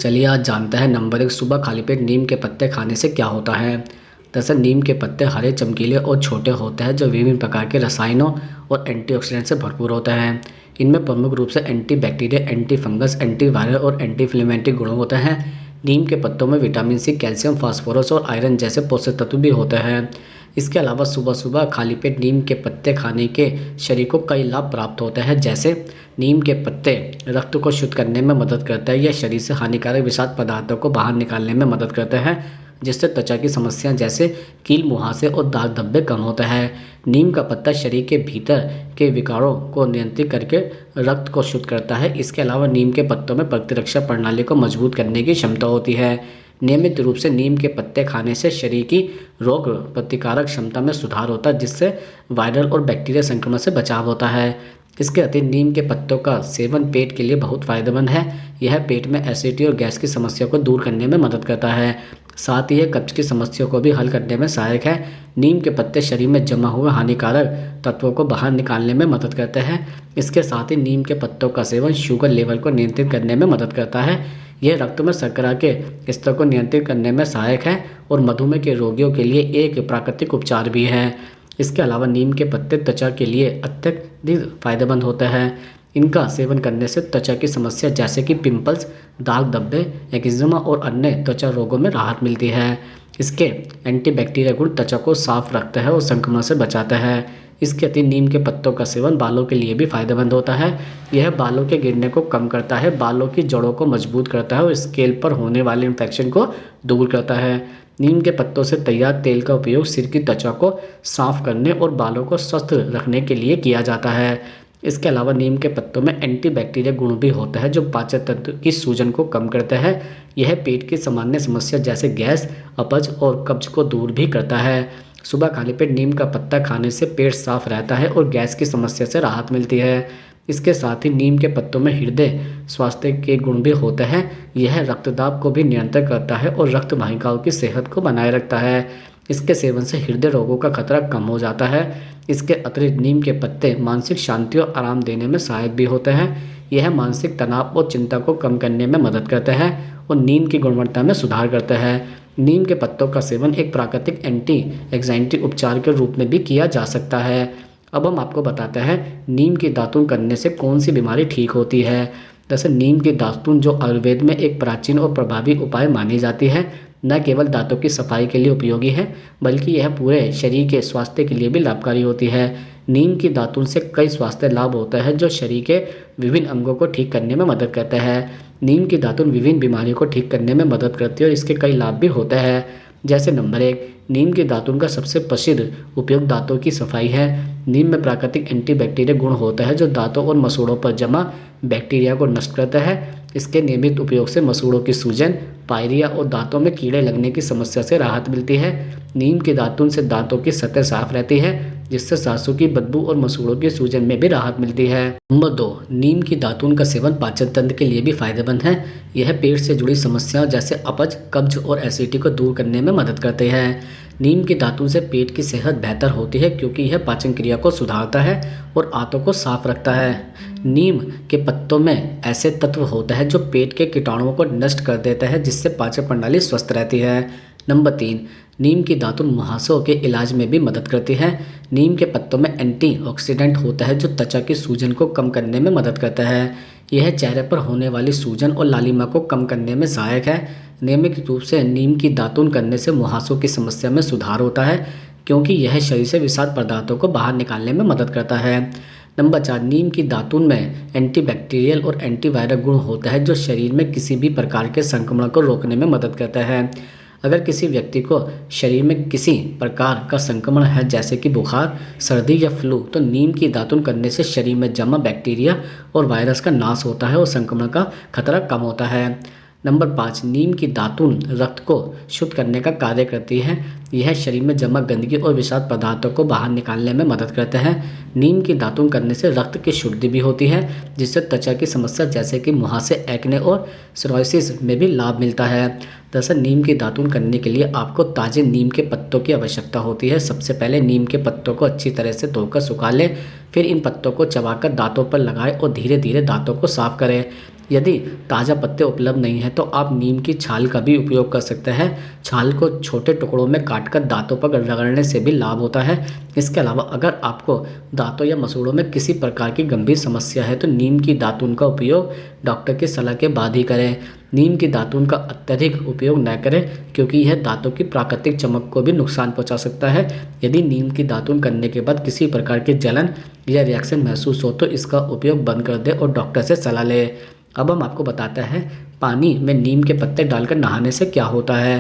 चलिए आज जानते हैं नंबर 1 सुबह खाली पेट नीम के पत्ते खाने से क्या होता है। दरअसल नीम के पत्ते हरे, चमकीले और छोटे होते हैं जो विभिन्न प्रकार के रसायनों और एंटीऑक्सीडेंट से भरपूर होते हैं। इनमें प्रमुख रूप से anti bacteria, anti fungus, anti viral और एंटी इन्फ्लेमेटरी गुण होते हैं। नीम के पत्तों में विटामिन सी, कैल्शियम, फास्फोरस और आयरन जैसे पोषक तत्व भी होते हैं। इसके अलावा सुबह सुबह खाली पेट नीम के पत्ते खाने के शरीर को कई लाभ प्राप्त होते हैं। जैसे नीम के पत्ते रक्त को शुद्ध करने में मदद करते हैं। यह शरीर से हानिकारक विषाक्त पदार्थों को बाहर निकालने में मदद करते हैं, जिससे त्वचा की समस्याएं जैसे कील, मुहासे और दाग धब्बे कम होते हैं। नीम का पत्ता शरीर के भीतर के विकारों को नियंत्रित करके रक्त को शुद्ध करता है। इसके अलावा नीम के पत्तों में प्रतिरक्षा प्रणाली को मजबूत करने की क्षमता होती है। नियमित रूप से नीम के पत्ते खाने से शरीर की रोग प्रतिकारक क्षमता में सुधार होता है, जिससे वायरल और बैक्टीरिया संक्रमण से बचाव होता है। इसके अतिरिक्त नीम के पत्तों का सेवन पेट के लिए बहुत फायदेमंद है। यह पेट में एसिडिटी और गैस की समस्या को दूर करने में मदद करता है। साथ ही यह कब्ज की समस्या को भी हल करने में सहायक है। नीम के पत्ते शरीर में जमा हुए हानिकारक तत्वों को बाहर निकालने में मदद करते हैं। इसके साथ ही नीम के पत्तों का सेवन शुगर लेवल को नियंत्रित करने में मदद करता है। यह रक्त में शर्करा के स्तर को नियंत्रित करने में सहायक है और मधुमेह के रोगियों के लिए एक प्राकृतिक उपचार भी है। इसके अलावा नीम के पत्ते त्वचा के लिए अत्यधिक फायदेमंद होते हैं। इनका सेवन करने से त्वचा की समस्या जैसे कि पिंपल्स, दाग धब्बे, एक्जिमा और अन्य त्वचा रोगों में राहत मिलती है। इसके एंटीबैक्टीरिया गुण त्वचा को साफ रखता है और संक्रमण से बचाता है। इसके अतिरिक्त नीम के पत्तों का सेवन बालों के लिए भी फायदेमंद होता है। यह बालों के गिरने को कम करता है, बालों की जड़ों को मजबूत करता है और स्कैल्प पर होने वाले इन्फेक्शन को दूर करता है। नीम के पत्तों से तैयार तेल का उपयोग सिर की त्वचा को साफ करने और बालों को स्वस्थ रखने के लिए किया जाता है। इसके अलावा नीम के पत्तों में एंटीबैक्टीरिया गुण भी होता है जो पाचन तंत्र की सूजन को कम करता है। यह पेट की सामान्य समस्या जैसे गैस, अपच और कब्ज को दूर भी करता है। सुबह खाली पेट नीम का पत्ता खाने से पेट साफ रहता है और गैस की समस्या से राहत मिलती है। इसके साथ ही नीम के पत्तों में हृदय स्वास्थ्य के गुण भी होते हैं। यह रक्तदाब को भी नियंत्रित करता है और रक्त वाहिकाओं की सेहत को बनाए रखता है। इसके सेवन से हृदय रोगों का खतरा कम हो जाता है। इसके अतिरिक्त नीम के पत्ते मानसिक शांति और आराम देने में सहायक भी होते हैं। यह मानसिक तनाव और चिंता को कम करने में मदद करते हैं और नींद की गुणवत्ता में सुधार करते हैं। नीम के पत्तों का सेवन एक प्राकृतिक एंटी एंजाइटी उपचार के रूप में भी किया जा सकता है। अब हम आपको बताते हैं नीम की दातुन करने से कौन सी बीमारी ठीक होती है। दरअसल नीम की दातुन जो आयुर्वेद में एक प्राचीन और प्रभावी उपाय मानी जाती है, न केवल दांतों की सफाई के लिए उपयोगी है बल्कि यह पूरे शरीर के स्वास्थ्य के लिए भी लाभकारी होती है। नीम की दातुन से कई स्वास्थ्य लाभ होते हैं जो शरीर के विभिन्न अंगों को ठीक करने में मदद करते हैं। नीम की दातुन विभिन्न बीमारियों को ठीक करने में मदद करती है और इसके कई लाभ भी होते हैं। जैसे नंबर 1, नीम की दातुन का सबसे प्रसिद्ध उपयोग दांतों की सफाई है। नीम में प्राकृतिक एंटीबैक्टीरिया गुण होता है जो दांतों और मसूड़ों पर जमा बैक्टीरिया को नष्ट करता है। इसके नियमित उपयोग से मसूड़ों की सूजन, पायरिया और दांतों में कीड़े लगने की समस्या से राहत मिलती है। नीम की दातुन से दांतों की सतह साफ रहती है, जिससे सांसों की बदबू और मसूड़ों की सूजन में भी राहत मिलती है। नंबर 2, नीम की दातुन का सेवन पाचन तंत्र के लिए भी फायदेमंद है। यह पेट से जुड़ी समस्याओं जैसे अपच, कब्ज और एसिडिटी को दूर करने में मदद करते हैं। नीम की दातुन से पेट की सेहत बेहतर होती है क्योंकि यह पाचन क्रिया को सुधारता है और आंतों को साफ रखता है। नीम के पत्तों में ऐसे तत्व होते हैं जो पेट के कीटाणुओं को नष्ट कर देते हैं, जिससे पाचन प्रणाली स्वस्थ रहती है। नंबर 3, नीम की दातुन मुहासों के इलाज में भी मदद करती है। नीम के पत्तों में एंटीऑक्सीडेंट होता है जो त्वचा की सूजन को कम करने में मदद करता है। यह चेहरे पर होने वाली सूजन और लालिमा को कम करने में सहायक है। नियमित रूप से नीम की दातुन करने से मुहासों की समस्या में सुधार होता है क्योंकि यह शरीर से विषाक्त पदार्थों को बाहर निकालने में मदद करता है। नंबर 4, नीम की दातुन में एंटीबैक्टीरियल और एंटीवायरल गुण होता है जो शरीर में किसी भी प्रकार के संक्रमण को रोकने में मदद करता है। अगर किसी व्यक्ति को शरीर में किसी प्रकार का संक्रमण है जैसे कि बुखार, सर्दी या फ्लू, तो नीम की दातुन करने से शरीर में जमा बैक्टीरिया और वायरस का नाश होता है और संक्रमण का खतरा कम होता है। नंबर 5, नीम की दातुन रक्त को शुद्ध करने का कार्य करती है। यह शरीर में जमा गंदगी और विषाक्त पदार्थों को बाहर निकालने में मदद करते हैं। नीम की दातुन करने से रक्त की शुद्धि भी होती है, जिससे त्वचा की समस्या जैसे कि मुहासे, एक्ने और सोरायसिस में भी लाभ मिलता है। दरअसल नीम की दातुन करने के लिए आपको ताज़े नीम के पत्तों की आवश्यकता होती है। सबसे पहले नीम के पत्तों को अच्छी तरह से धोकर सुखा लें, फिर इन पत्तों को चबाकर दांतों पर लगाएं और धीरे धीरे दांतों को साफ करें। यदि ताज़ा पत्ते उपलब्ध नहीं हैं तो आप नीम की छाल का भी उपयोग कर सकते हैं। छाल को छोटे टुकड़ों में काटकर दांतों पर रगड़ने से भी लाभ होता है। इसके अलावा अगर आपको दांतों या मसूड़ों में किसी प्रकार की गंभीर समस्या है तो नीम की दातून का उपयोग डॉक्टर की सलाह के बाद ही करें। नीम की दातून का अत्यधिक उपयोग न करें क्योंकि यह दांतों की प्राकृतिक चमक को भी नुकसान पहुंचा सकता है। यदि नीम की दातून करने के बाद किसी प्रकार की जलन या रिएक्शन महसूस हो तो इसका उपयोग बंद कर दें और डॉक्टर से सलाह लें। अब हम आपको बताते हैं पानी में नीम के पत्ते डालकर नहाने से क्या होता है।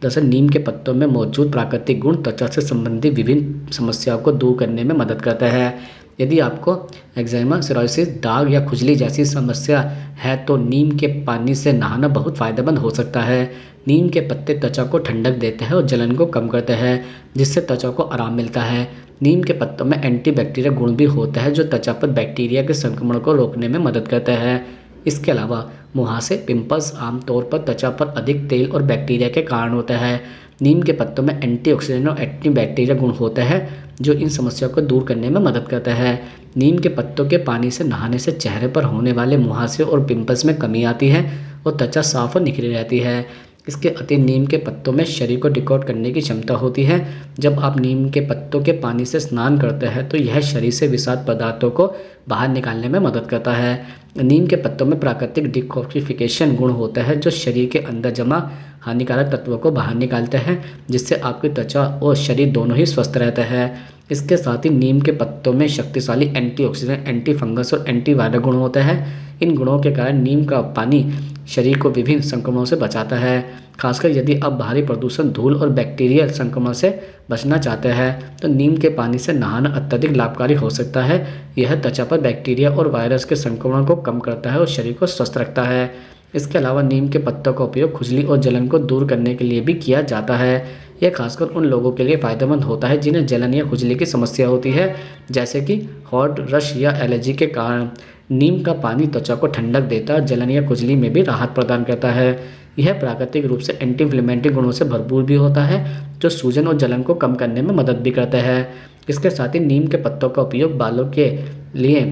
दरअसल नीम के पत्तों में मौजूद प्राकृतिक गुण त्वचा से संबंधित विभिन्न समस्याओं को दूर करने में मदद करता है। यदि आपको एक्जिमा, सोराइसिस, दाग या खुजली जैसी समस्या है तो नीम के पानी से नहाना बहुत फ़ायदेमंद हो सकता है। नीम के पत्ते त्वचा को ठंडक देते हैं और जलन को कम करते हैं, जिससे त्वचा को आराम मिलता है। नीम के पत्तों में एंटीबैक्टीरियल गुण भी होता है जो त्वचा पर बैक्टीरिया के संक्रमण को रोकने में मदद करता है। इसके अलावा मुहासे, पिंपल्स आमतौर पर त्वचा पर अधिक तेल और बैक्टीरिया के कारण होता है। नीम के पत्तों में एंटीऑक्सीडेंट और एंटीबैक्टीरियल गुण होता है जो इन समस्याओं को दूर करने में मदद करता है। नीम के पत्तों के पानी से नहाने से चेहरे पर होने वाले मुहासे और पिंपल्स में कमी आती है और त्वचा साफ और निखरी रहती है। इसके अति नीम के पत्तों में शरीर को डिटॉक्स करने की क्षमता होती है। जब आप नीम के पत्तों के पानी से स्नान करते हैं तो यह शरीर से विषाक्त पदार्थों को बाहर निकालने में मदद करता है। नीम के पत्तों में प्राकृतिक डिटॉक्सिफिकेशन गुण होता है जो शरीर के अंदर जमा हानिकारक तत्वों को बाहर निकालते हैं, जिससे आपकी त्वचा और शरीर दोनों ही स्वस्थ रहते हैं। इसके साथ ही नीम के पत्तों में शक्तिशाली एंटीऑक्सीडेंट, एंटी फंगस और एंटीवायरल गुण होते हैं। इन गुणों के कारण नीम का पानी शरीर को विभिन्न संक्रमणों से बचाता है। खासकर यदि आप भारी प्रदूषण, धूल और बैक्टीरियल संक्रमण से बचना चाहते हैं तो नीम के पानी से नहाना अत्यधिक लाभकारी हो सकता है। यह त्वचा पर बैक्टीरिया और वायरस के संक्रमण को कम करता है और शरीर को स्वस्थ रखता है। इसके अलावा नीम के पत्तों का उपयोग खुजली और जलन को दूर करने के लिए भी किया जाता है। यह खासकर उन लोगों के लिए फ़ायदेमंद होता है जिन्हें जलन या खुजली की समस्या होती है, जैसे कि हॉट रश या एलर्जी के कारण। नीम का पानी त्वचा को ठंडक देता है और जलन या खुजली में भी राहत प्रदान करता है। यह प्राकृतिक रूप से एंटी इन्फ्लेमेटरी गुणों से भरपूर भी होता है जो सूजन और जलन को कम करने में मदद भी करता है। इसके साथ ही नीम के पत्तों का उपयोग बालों के लिए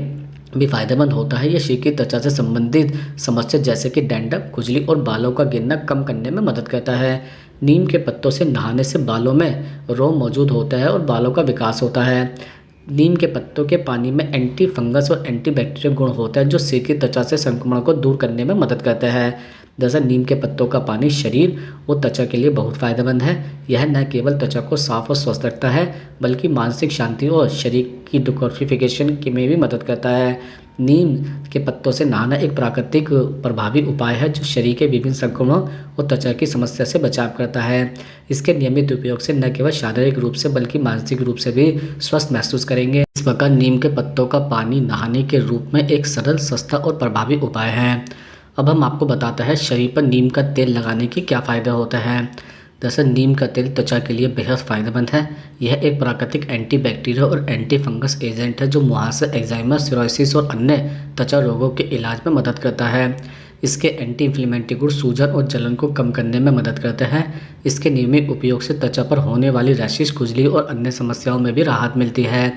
भी फायदेमंद होता है। यह शरीर की त्वचा से संबंधित समस्या जैसे कि डैंड्रफ, खुजली और बालों का गिरना कम करने में मदद करता है। नीम के पत्तों से नहाने से बालों में रोम मौजूद होता है और बालों का विकास होता है। नीम के पत्तों के पानी में एंटी फंगस और एंटीबैक्टीरियल गुण होता है जो सिर की त्वचा से संक्रमण को दूर करने में मदद करता है। दरअसल नीम के पत्तों का पानी शरीर और त्वचा के लिए बहुत फायदेमंद है। यह न केवल त्वचा को साफ और स्वस्थ रखता है बल्कि मानसिक शांति और शरीर की डिटॉक्सिफिकेशन में भी मदद करता है। नीम के पत्तों से नहाना एक प्राकृतिक प्रभावी उपाय है जो शरीर के विभिन्न संक्रमणों और त्वचा की समस्या से बचाव करता है। इसके नियमित उपयोग से न केवल शारीरिक रूप से बल्कि मानसिक रूप से भी स्वस्थ महसूस करेंगे। इस प्रकार नीम के पत्तों का पानी नहाने के रूप में एक सरल, सस्ता और प्रभावी उपाय है। अब हम आपको बताते हैं शरीर पर नीम का तेल लगाने के क्या फ़ायदे होते हैं। दरअसल नीम का तेल त्वचा के लिए बेहद फ़ायदेमंद है। यह एक प्राकृतिक एंटीबैक्टीरियल और एंटी फंगस एजेंट है जो मुहासे, एक्जिमा, सोराइसिस और अन्य त्वचा रोगों के इलाज में मदद करता है। इसके एंटी इन्फ्लेमेटरी गुण सूजन और जलन को कम करने में मदद करते हैं। इसके नियमित उपयोग से त्वचा पर होने वाली रैशेज, खुजली और अन्य समस्याओं में भी राहत मिलती है।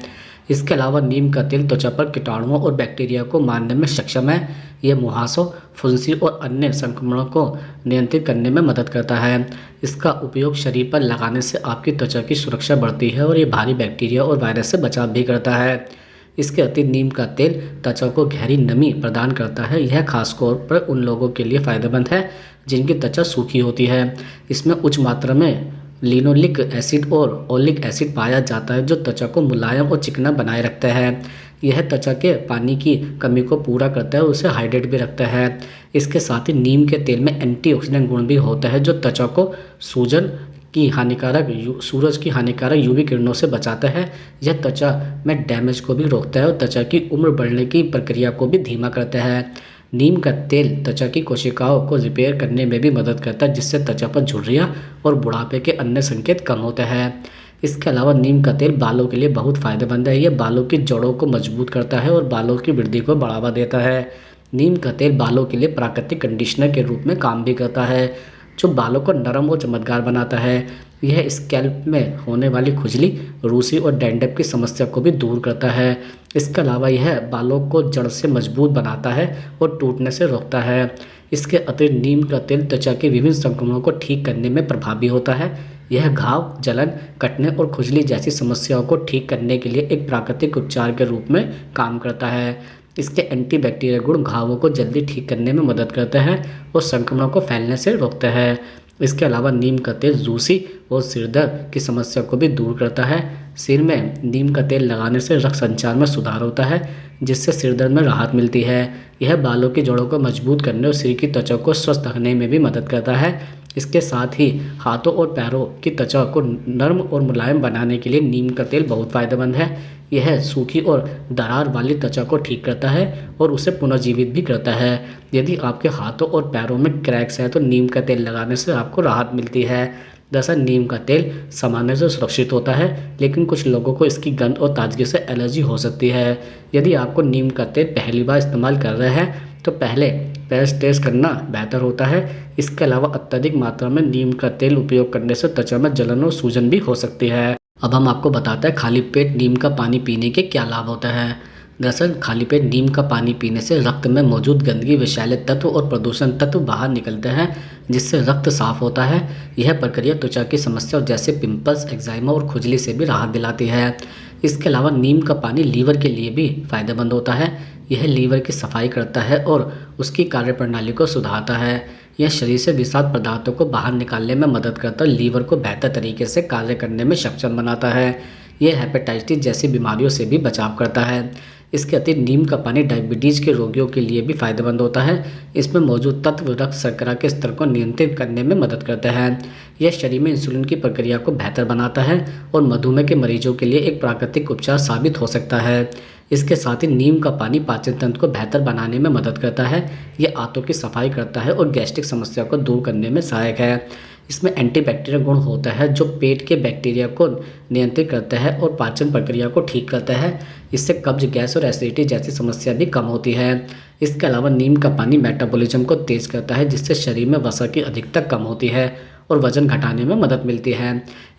इसके अलावा नीम का तेल त्वचा पर कीटाणुओं और बैक्टीरिया को मारने में सक्षम है। यह मुहासों, फुंसी और अन्य संक्रमणों को नियंत्रित करने में मदद करता है। इसका उपयोग शरीर पर लगाने से आपकी त्वचा की सुरक्षा बढ़ती है और ये भारी बैक्टीरिया और वायरस से बचाव भी करता है। इसके अतिरिक्त नीम का तेल त्वचा को गहरी नमी प्रदान करता है। यह खासतौर पर उन लोगों के लिए फ़ायदेमंद है जिनकी त्वचा सूखी होती है। इसमें उच्च मात्रा में लिनोलिक एसिड और ओलिक एसिड पाया जाता है जो त्वचा को मुलायम और चिकना बनाए रखता है। यह त्वचा के पानी की कमी को पूरा करता है और उसे हाइड्रेट भी रखता है। इसके साथ ही नीम के तेल में एंटीऑक्सीडेंट गुण भी होता है जो त्वचा को सूजन की सूरज की हानिकारक यूवी किरणों से बचाता है। यह त्वचा में डैमेज को भी रोकता है और त्वचा की उम्र बढ़ने की प्रक्रिया को भी धीमा करता है। नीम का तेल त्वचा की कोशिकाओं को रिपेयर करने में भी मदद करता है जिससे त्वचा पर झुर्रियाँ और बुढ़ापे के अन्य संकेत कम होते हैं। इसके अलावा नीम का तेल बालों के लिए बहुत फ़ायदेमंद है। यह बालों की जड़ों को मजबूत करता है और बालों की वृद्धि को बढ़ावा देता है। नीम का तेल बालों के लिए प्राकृतिक कंडीशनर के रूप में काम भी करता है जो बालों को नरम और चमकदार बनाता है। यह स्कैल्प में होने वाली खुजली, रूसी और डैंड्रफ की समस्या को भी दूर करता है। इसके अलावा यह बालों को जड़ से मजबूत बनाता है और टूटने से रोकता है। इसके अतिरिक्त नीम का तेल त्वचा के विभिन्न संक्रमणों को ठीक करने में प्रभावी होता है। यह घाव, जलन, कटने और खुजली जैसी समस्याओं को ठीक करने के लिए एक प्राकृतिक उपचार के रूप में काम करता है। इसके एंटीबैक्टीरियल गुण घावों को जल्दी ठीक करने में मदद करते हैं और संक्रमणों को फैलने से रोकते हैं। इसके अलावा नीम का तेल रूसी और सिर दर्द की समस्या को भी दूर करता है। सिर में नीम का तेल लगाने से रक्त संचार में सुधार होता है, जिससे सिर दर्द में राहत मिलती है। यह बालों की जड़ों को मजबूत करने और सिर की त्वचा को स्वस्थ रखने में भी मदद करता है। इसके साथ ही हाथों और पैरों की त्वचा को नर्म और मुलायम बनाने के लिए नीम का तेल बहुत फायदेमंद है। यह सूखी और दरार वाली त्वचा को ठीक करता है और उसे पुनर्जीवित भी करता है। यदि आपके हाथों और पैरों में क्रैक्स हैं तो नीम का तेल लगाने से आपको राहत मिलती है। दरअसल नीम का तेल सामान्य से सुरक्षित होता है, लेकिन कुछ लोगों को इसकी गंध और ताजगी से एलर्जी हो सकती है। यदि आपको नीम का तेल पहली बार इस्तेमाल कर रहे हैं तो पहले पेस्ट टेस्ट करना बेहतर होता है। इसके अलावा अत्यधिक मात्रा में नीम का तेल उपयोग करने से त्वचा में जलन और सूजन भी हो सकती है। अब हम आपको बताते हैं खाली पेट नीम का पानी पीने के क्या लाभ होते हैं। दरअसल खाली पेट नीम का पानी पीने से रक्त में मौजूद गंदगी, विषैले तत्व और प्रदूषण तत्व बाहर निकलते हैं, जिससे रक्त साफ होता है। यह प्रक्रिया त्वचा की समस्याओं जैसे पिंपल्स, एक्जिमा और खुजली से भी राहत दिलाती है। इसके अलावा नीम का पानी लीवर के लिए भी फायदेमंद होता है। यह लीवर की सफाई करता है और उसकी कार्यप्रणाली को सुधारता है। यह शरीर से विषाक्त पदार्थों को बाहर निकालने में मदद करता है, लीवर को बेहतर तरीके से कार्य करने में सक्षम बनाता है। यह हेपेटाइटिस जैसी बीमारियों से भी बचाव करता है। इसके अतिरिक्त नीम का पानी डायबिटीज़ के रोगियों के लिए भी फायदेमंद होता है। इसमें मौजूद तत्व रक्त शर्करा के स्तर को नियंत्रित करने में मदद करते हैं। यह शरीर में इंसुलिन की प्रक्रिया को बेहतर बनाता है और मधुमेह के मरीजों के लिए एक प्राकृतिक उपचार साबित हो सकता है। इसके साथ ही नीम का पानी पाचन तंत्र को बेहतर बनाने में मदद करता है। यह आंतों की सफाई करता है और गैस्ट्रिक समस्या को दूर करने में सहायक है। इसमें एंटीबैक्टीरियल गुण होता है जो पेट के बैक्टीरिया को नियंत्रित करता है और पाचन प्रक्रिया को ठीक करता है। इससे कब्ज, गैस और एसिडिटी जैसी समस्या भी कम होती है। इसके अलावा नीम का पानी मेटाबॉलिज्म को तेज करता है, जिससे शरीर में वसा की अधिकता कम होती है और वजन घटाने में मदद मिलती है।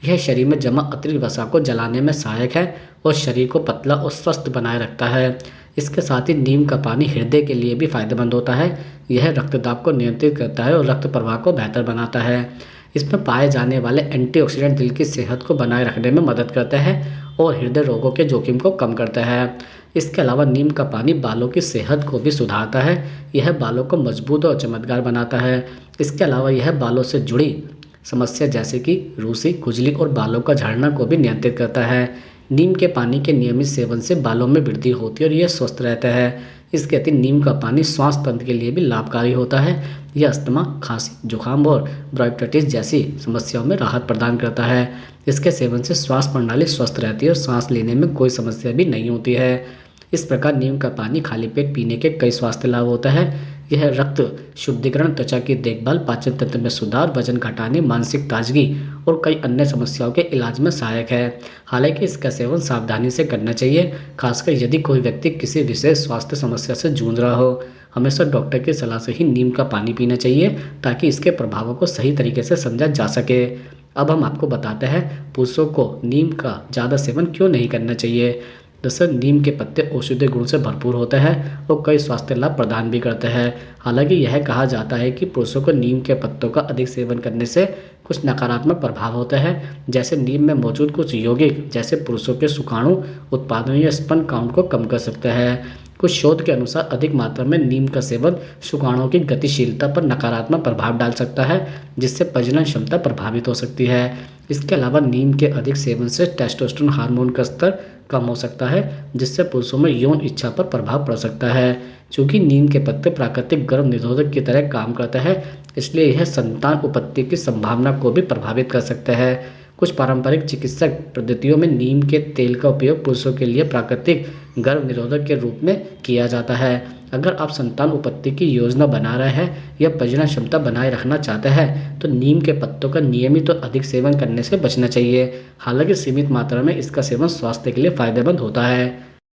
यह शरीर में जमा अतिरिक्त वसा को जलाने में सहायक है और शरीर को पतला और स्वस्थ बनाए रखता है। इसके साथ ही नीम का पानी हृदय के लिए भी फायदेमंद होता है। यह रक्तदाब को नियंत्रित करता है और रक्त प्रवाह को बेहतर बनाता है। इसमें पाए जाने वाले एंटीऑक्सीडेंट दिल की सेहत को बनाए रखने में मदद करता है और हृदय रोगों के जोखिम को कम करता है। इसके अलावा नीम का पानी बालों की सेहत को भी सुधारता है। यह बालों को मजबूत और चमकदार बनाता है। इसके अलावा यह बालों से जुड़ी समस्या जैसे कि रूसी, खुजली और बालों का झड़ना को भी नियंत्रित करता है। नीम के पानी के नियमित सेवन से बालों में वृद्धि होती है और यह स्वस्थ रहता है। इसके अतिरिक्त नीम का पानी श्वास तंत्र के लिए भी लाभकारी होता है। यह अस्थमा, खांसी, जुकाम और ब्रोंकाइटिस जैसी समस्याओं में राहत प्रदान करता है। इसके सेवन से श्वास प्रणाली स्वस्थ रहती है और सांस लेने में कोई समस्या भी नहीं होती है। इस प्रकार नीम का पानी खाली पेट पीने के कई स्वास्थ्य लाभ होता है। यह रक्त शुद्धिकरण, त्वचा की देखभाल, पाचन तंत्र में सुधार, वजन घटाने, मानसिक ताजगी और कई अन्य समस्याओं के इलाज में सहायक है। हालांकि इसका सेवन सावधानी से करना चाहिए, खासकर यदि कोई व्यक्ति किसी विशेष स्वास्थ्य समस्या से जूझ रहा हो। हमेशा डॉक्टर की सलाह से ही नीम का पानी पीना चाहिए ताकि इसके प्रभावों को सही तरीके से समझा जा सके। अब हम आपको बताते हैं पुरुषों को नीम का ज़्यादा सेवन क्यों नहीं करना चाहिए। दरअसल नीम के पत्ते औषधीय गुण से भरपूर होते हैं और कई स्वास्थ्य लाभ प्रदान भी करते हैं। हालांकि यह कहा जाता है कि पुरुषों को नीम के पत्तों का अधिक सेवन करने से कुछ नकारात्मक प्रभाव होते हैं, जैसे नीम में मौजूद कुछ यौगिक जैसे पुरुषों के शुक्राणु उत्पादन या स्पर्म काउंट को कम कर सकते हैं। कुछ शोध के अनुसार अधिक मात्रा में नीम का सेवन शुक्राणुओं की गतिशीलता पर नकारात्मक प्रभाव डाल सकता है, जिससे प्रजनन क्षमता प्रभावित हो सकती है। इसके अलावा नीम के अधिक सेवन से टेस्टोस्टेरोन हार्मोन का स्तर कम हो सकता है, जिससे पुरुषों में यौन इच्छा पर प्रभाव पड़ सकता है। चूँकि नीम के पत्ते प्राकृतिक गर्भ निरोधक की तरह काम करता है, इसलिए यह संतान उत्पत्ति की संभावना को भी प्रभावित कर सकता है। कुछ पारंपरिक चिकित्सक पद्धतियों में नीम के तेल का उपयोग पुरुषों के लिए प्राकृतिक गर्भ निरोधक के रूप में किया जाता है। अगर आप संतान उत्पत्ति की योजना बना रहे हैं या प्रजनन क्षमता बनाए रखना चाहते हैं तो नीम के पत्तों का नियमित और अधिक सेवन करने से बचना चाहिए। हालांकि सीमित मात्रा में इसका सेवन स्वास्थ्य के लिए फायदेमंद होता है।